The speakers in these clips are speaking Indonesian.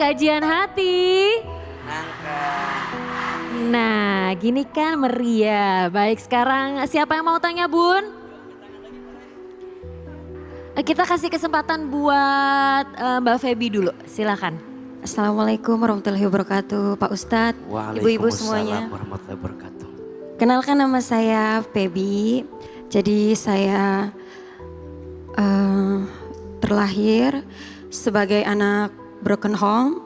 sajian hati. Nangka. Nah, gini kan meriah. Baik, sekarang siapa yang mau tanya, Bun? Kita kasih kesempatan buat Mbak Feby dulu, silakan. Assalamualaikum warahmatullahi wabarakatuh, Pak Ustadz, ibu-ibu semuanya. Waalaikumsalam warahmatullahi wabarakatuh. Kenalkan, nama saya Feby. Jadi saya terlahir sebagai anak broken home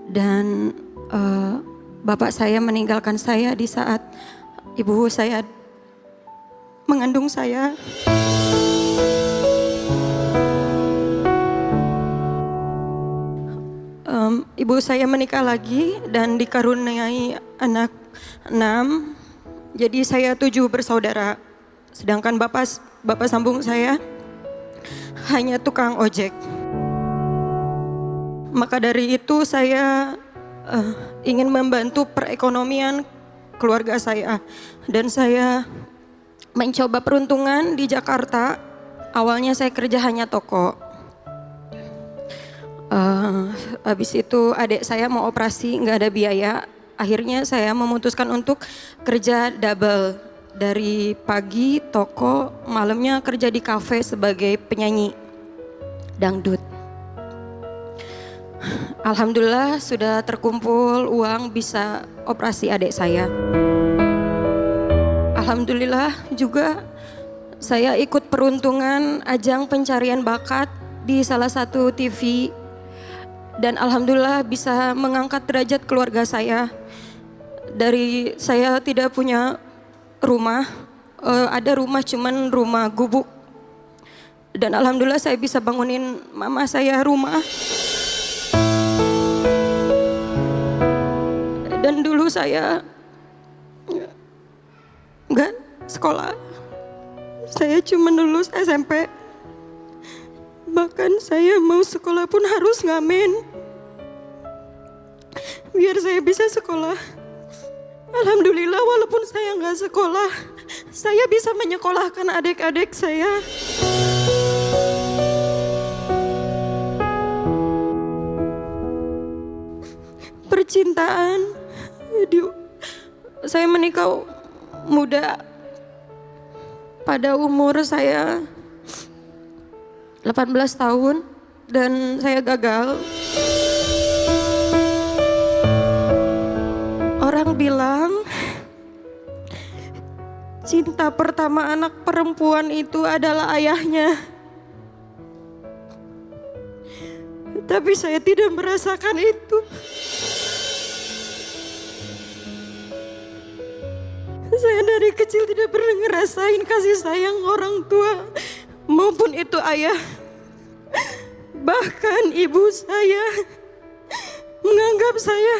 dan bapak saya meninggalkan saya di saat ibu saya mengandung saya. Ibu saya menikah lagi dan dikaruniai anak 6. Jadi saya 7 bersaudara. Sedangkan bapak sambung saya hanya tukang ojek. Maka dari itu saya ingin membantu perekonomian keluarga saya. Dan saya mencoba peruntungan di Jakarta. Awalnya saya kerja hanya toko. Habis itu adik saya mau operasi, nggak ada biaya. Akhirnya saya memutuskan untuk kerja double. Dari pagi toko, malamnya kerja di kafe sebagai penyanyi dangdut. Alhamdulillah sudah terkumpul uang bisa operasi adik saya. Alhamdulillah juga saya ikut peruntungan ajang pencarian bakat di salah satu TV. Dan alhamdulillah bisa mengangkat derajat keluarga saya. Dari saya tidak punya rumah, ada rumah cuman rumah gubuk. Dan alhamdulillah saya bisa bangunin mama saya rumah. Dan dulu saya nggak sekolah. Saya cuma lulus SMP. Bahkan saya mau sekolah pun harus ngamen. Biar saya bisa sekolah. Alhamdulillah walaupun saya nggak sekolah, saya bisa menyekolahkan adik-adik saya. Percintaan, saya menikah muda. Pada umur saya 18 tahun dan saya gagal. Orang bilang cinta pertama anak perempuan itu adalah ayahnya. Tapi saya tidak merasakan itu. Saya dari kecil tidak pernah ngerasain kasih sayang orang tua maupun itu ayah. Bahkan ibu saya menganggap saya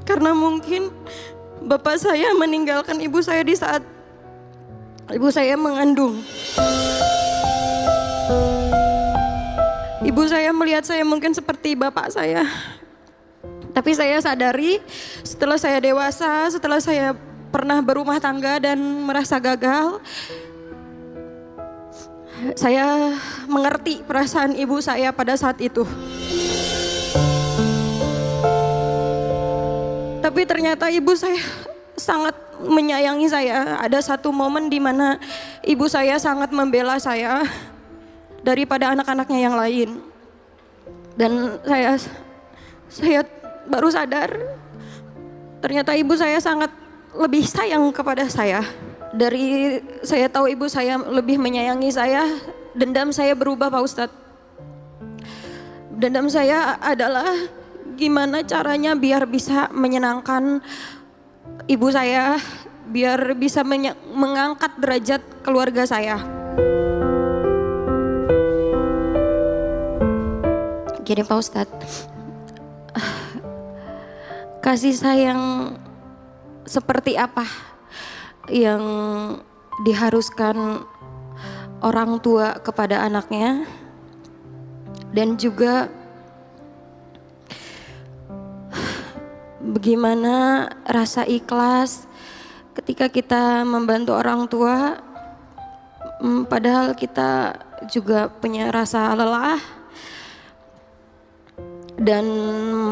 karena mungkin bapak saya meninggalkan ibu saya di saat ibu saya mengandung. Ibu saya melihat saya mungkin seperti bapak saya. Tapi saya sadari setelah saya dewasa, setelah saya pernah berumah tangga dan merasa gagal, saya mengerti perasaan ibu saya pada saat itu. Tapi ternyata ibu saya sangat menyayangi saya. Ada satu momen di mana ibu saya sangat membela saya daripada anak-anaknya yang lain. Dan saya baru sadar ternyata ibu saya sangat lebih sayang kepada saya. Dari saya tahu ibu saya lebih menyayangi saya, dendam saya berubah, Pak Ustadz. Dendam saya adalah gimana caranya biar bisa menyenangkan ibu saya, biar bisa mengangkat derajat keluarga saya. Gini Pak Ustadz, kasih sayang seperti apa yang diharuskan orang tua kepada anaknya, dan juga bagaimana rasa ikhlas ketika kita membantu orang tua, padahal kita juga punya rasa lelah, dan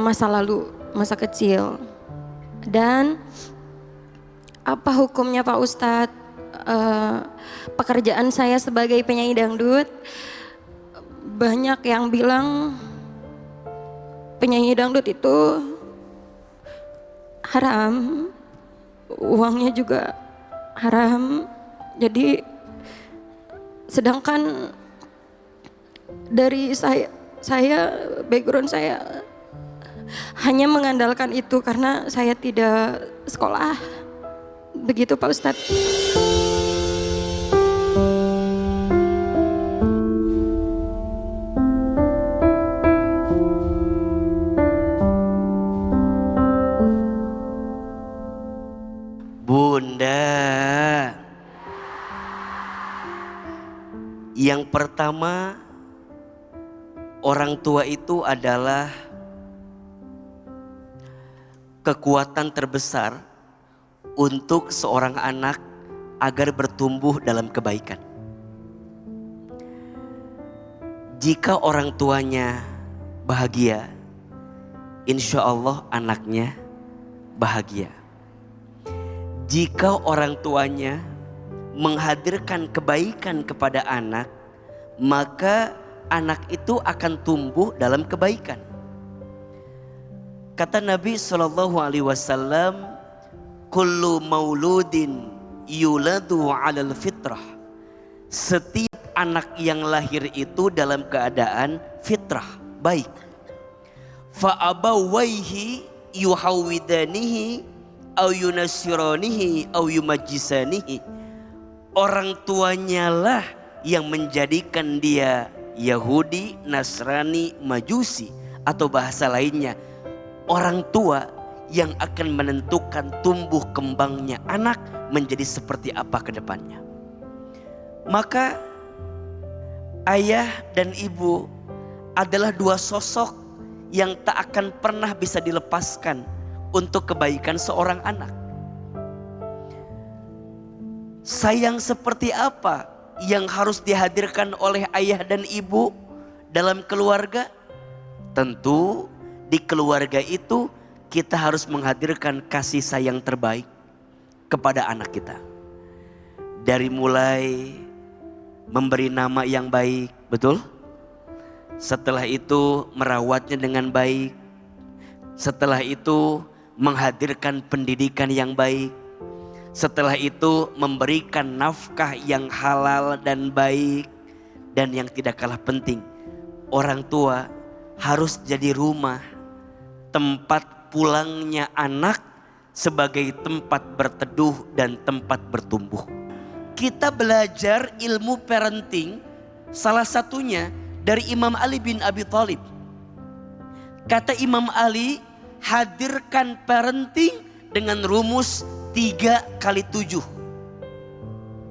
masa lalu, masa kecil. Dan apa hukumnya Pak Ustadz? Pekerjaan saya sebagai penyanyi dangdut, banyak yang bilang penyanyi dangdut itu haram, uangnya juga haram. Jadi sedangkan dari saya background saya hanya mengandalkan itu karena saya tidak sekolah. Begitu Pak Ustadz. Bunda, yang pertama, orang tua itu adalah kekuatan terbesar untuk seorang anak agar bertumbuh dalam kebaikan. Jika orang tuanya bahagia, insya Allah anaknya bahagia. Jika orang tuanya menghadirkan kebaikan kepada anak, maka anak itu akan tumbuh dalam kebaikan. Kata Nabi SAW, kullu mauludin yuladu alal fitrah. Setiap anak yang lahir itu dalam keadaan fitrah, baik. Fa abawaihi yuhawidanihi au yunasiranihi au yumajjisanihi. Orang tuanya lah yang menjadikan dia Yahudi, Nasrani, Majusi, atau bahasa lainnya, orang tua yang akan menentukan tumbuh kembangnya anak menjadi seperti apa ke depannya. Maka ayah dan ibu adalah dua sosok yang tak akan pernah bisa dilepaskan untuk kebaikan seorang anak. Sayang seperti apa yang harus dihadirkan oleh ayah dan ibu dalam keluarga? Tentu di keluarga itu kita harus menghadirkan kasih sayang terbaik kepada anak kita. Dari mulai memberi nama yang baik, betul? Setelah itu merawatnya dengan baik. Setelah itu menghadirkan pendidikan yang baik. Setelah itu memberikan nafkah yang halal dan baik. Dan yang tidak kalah penting, orang tua harus jadi rumah, tempat pulangnya anak sebagai tempat berteduh dan tempat bertumbuh. Kita belajar ilmu parenting salah satunya dari Imam Ali bin Abi Thalib. Kata Imam Ali, hadirkan parenting dengan rumus 3x7.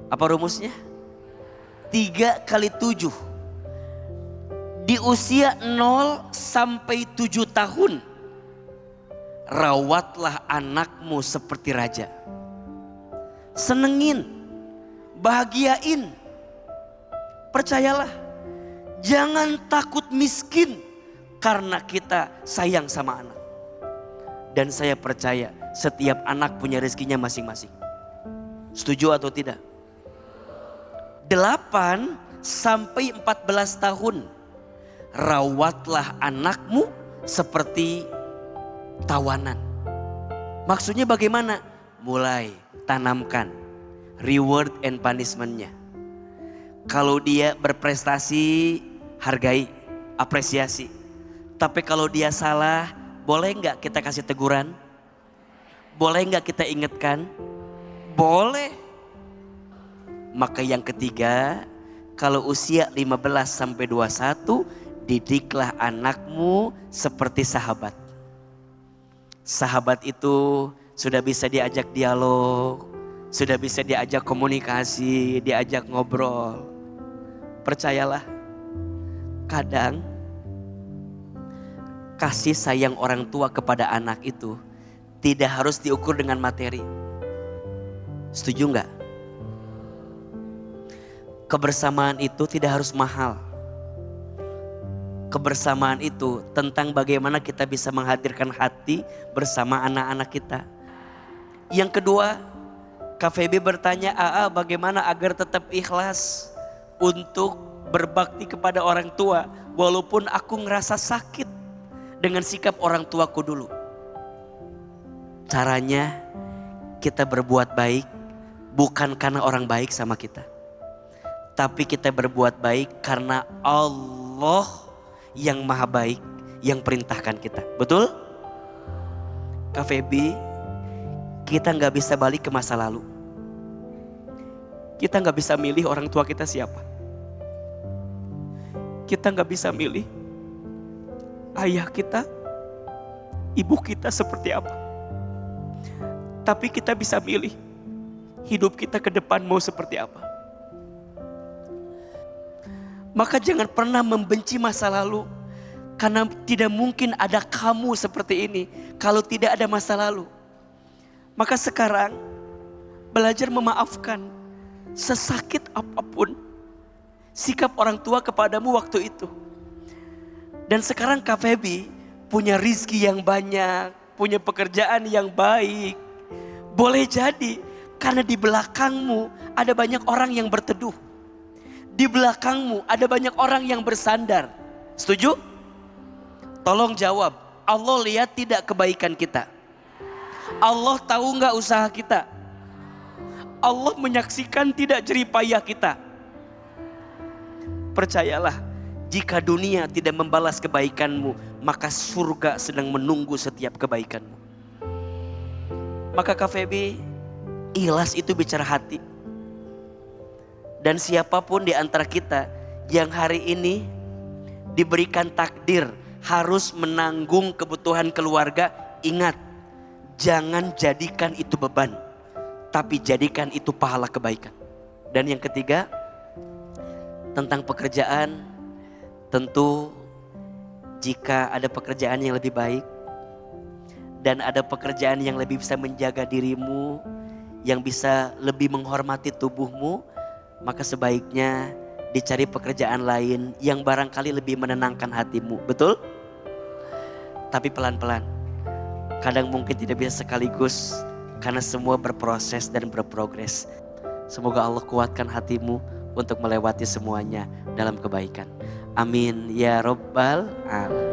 Apa rumusnya? 3x7. Di usia 0 sampai 7 tahun, rawatlah anakmu seperti raja. Senengin, bahagiain. Percayalah, jangan takut miskin karena kita sayang sama anak. Dan saya percaya setiap anak punya rezekinya masing-masing. Setuju atau tidak? 8 sampai 14 tahun, rawatlah anakmu seperti tawanan. Maksudnya bagaimana? Mulai tanamkan reward and punishment-nya. Kalau dia berprestasi, hargai, apresiasi. Tapi kalau dia salah, boleh nggak kita kasih teguran? Boleh nggak kita ingatkan? Boleh. Maka yang ketiga, kalau usia 15 sampai 21, didiklah anakmu seperti sahabat. Sahabat itu sudah bisa diajak dialog, sudah bisa diajak komunikasi, diajak ngobrol. Percayalah, kadang kasih sayang orang tua kepada anak itu tidak harus diukur dengan materi. Setuju nggak? Kebersamaan itu tidak harus mahal. kebersamaan itu tentang bagaimana kita bisa menghadirkan hati bersama anak-anak kita. Yang kedua, Kak Feby bertanya, AA bagaimana agar tetap ikhlas untuk berbakti kepada orang tua walaupun aku ngerasa sakit dengan sikap orang tuaku dulu. Caranya kita berbuat baik bukan karena orang baik sama kita. Tapi kita berbuat baik karena Allah yang maha baik yang perintahkan kita. Betul? Kak Feby, kita gak bisa balik ke masa lalu. Kita gak bisa milih orang tua kita siapa. Kita gak bisa milih ayah kita, ibu kita seperti apa. Tapi kita bisa milih hidup kita ke depan mau seperti apa. Maka jangan pernah membenci masa lalu. Karena tidak mungkin ada kamu seperti ini kalau tidak ada masa lalu. Maka sekarang belajar memaafkan sesakit apapun sikap orang tua kepadamu waktu itu. Dan sekarang Kak Feby punya rizki yang banyak, punya pekerjaan yang baik. Boleh jadi karena di belakangmu ada banyak orang yang berteduh. Di belakangmu ada banyak orang yang bersandar. Setuju? Tolong jawab. Allah lihat tidak kebaikan kita? Allah tahu nggak usaha kita? Allah menyaksikan tidak jeripayah kita? Percayalah, jika dunia tidak membalas kebaikanmu, maka surga sedang menunggu setiap kebaikanmu. Maka Kak Feby, ikhlas itu bicara hati. Dan siapapun di antara kita yang hari ini diberikan takdir harus menanggung kebutuhan keluarga, ingat, jangan jadikan itu beban, tapi jadikan itu pahala kebaikan. Dan yang ketiga, tentang pekerjaan, tentu jika ada pekerjaan yang lebih baik dan ada pekerjaan yang lebih bisa menjaga dirimu, yang bisa lebih menghormati tubuhmu, maka sebaiknya dicari pekerjaan lain yang barangkali lebih menenangkan hatimu. Betul? Tapi pelan-pelan. Kadang mungkin tidak bisa sekaligus karena semua berproses dan berprogres. Semoga Allah kuatkan hatimu untuk melewati semuanya dalam kebaikan. Amin ya Rabbal Alamin.